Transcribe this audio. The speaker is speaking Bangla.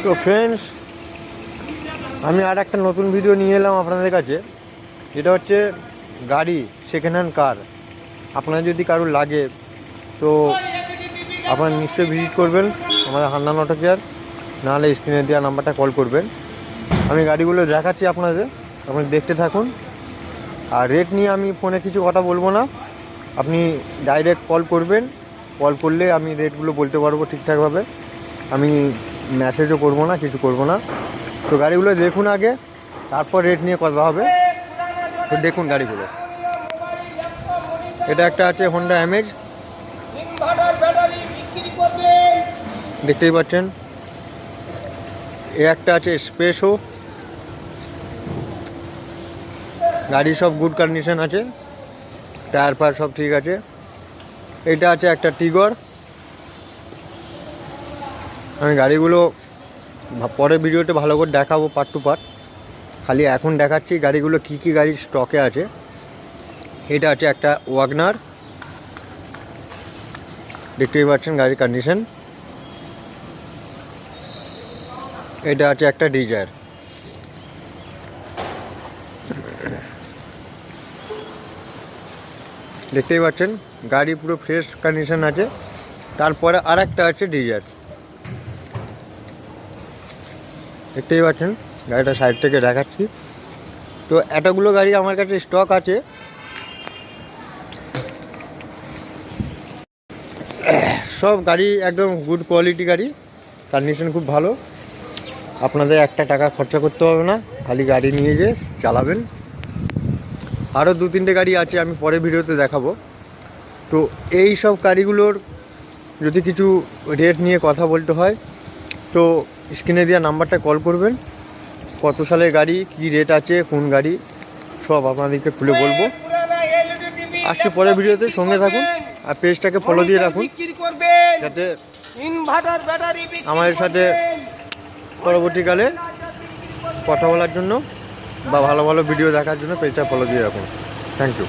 তো ফ্রেন্ডস, আমি আর একটা নতুন ভিডিও নিয়ে এলাম আপনাদের কাছে। যেটা হচ্ছে গাড়ি সেকেন্ড হ্যান্ড কার। আপনার যদি কারোর লাগে তো আপনারা নিশ্চয়ই ভিজিট করবেন আমাদের হান্নান অটো কেয়ার, নাহলে স্ক্রিনে দেওয়া নাম্বারটা কল করবেন। আমি গাড়িগুলো দেখাচ্ছি আপনাদের, আপনি দেখতে থাকুন। আর রেট নিয়ে আমি ফোনে কিছু কথা বলবো না, আপনি ডাইরেক্ট কল করবেন। কল করলে আমি রেটগুলো বলতে পারবো ঠিকঠাকভাবে। আমি মেসেজও করবো না, কিছু করবো না। তো গাড়িগুলো দেখুন আগে, তারপর রেট নিয়ে কথা হবে। তো দেখুন গাড়িগুলো। এটা একটা আছে হোন্ডা অ্যামেজ, দেখতেই পাচ্ছেন। এ একটা আছে স্পেসও, গাড়ি সব গুড কন্ডিশন আছে, টায়ার ফায়ার সব ঠিক আছে। এটা আছে একটা টিগর। আমি গাড়িগুলো পরে ভিডিওতে ভালো করে দেখাবো পার্ট টু পার্ট, খালি এখন দেখাচ্ছি গাড়িগুলো কী কী গাড়ি স্টকে আছে। এটা আছে একটা ওয়াগনার, দেখতেই পাচ্ছেন গাড়ির কন্ডিশন। এটা আছে একটা ডিজায়ার। দেখতেই পাচ্ছেন গাড়ি পুরো ফ্রেশ কন্ডিশন আছে। তারপরে আর একটা আছে ডিজায়ার, দেখতেই পাচ্ছেন। গাড়িটা সাইড থেকে দেখাচ্ছি। তো এতগুলো গাড়ি আমার কাছে স্টক আছে। সব গাড়ি একদম গুড কোয়ালিটি গাড়ি, কন্ডিশন খুব ভালো। আপনাদের একটা টাকা খরচা করতে হবে না, খালি গাড়ি নিয়ে যেয়ে চালাবেন। আরও দু তিনটে গাড়ি আছে, আমি পরে ভিডিওতে দেখাবো। তো এই সব গাড়িগুলোর যদি কিছু রেট নিয়ে কথা বলতে হয় তো স্ক্রিনে দেওয়া নাম্বারটা কল করবেন। কত সালের গাড়ি, কি রেট আছে, কোন গাড়ি, সব আপনাদেরকে খুলে বলবো। আসছে পরে ভিডিওতে, সঙ্গে থাকুন আর পেজটাকে ফলো দিয়ে রাখুন, যাতে আমাদের সাথে পরবর্তীকালে কথা বলার জন্য বা ভালো ভালো ভিডিও দেখার জন্য পেজটা ফলো দিয়ে রাখুন। Thank you.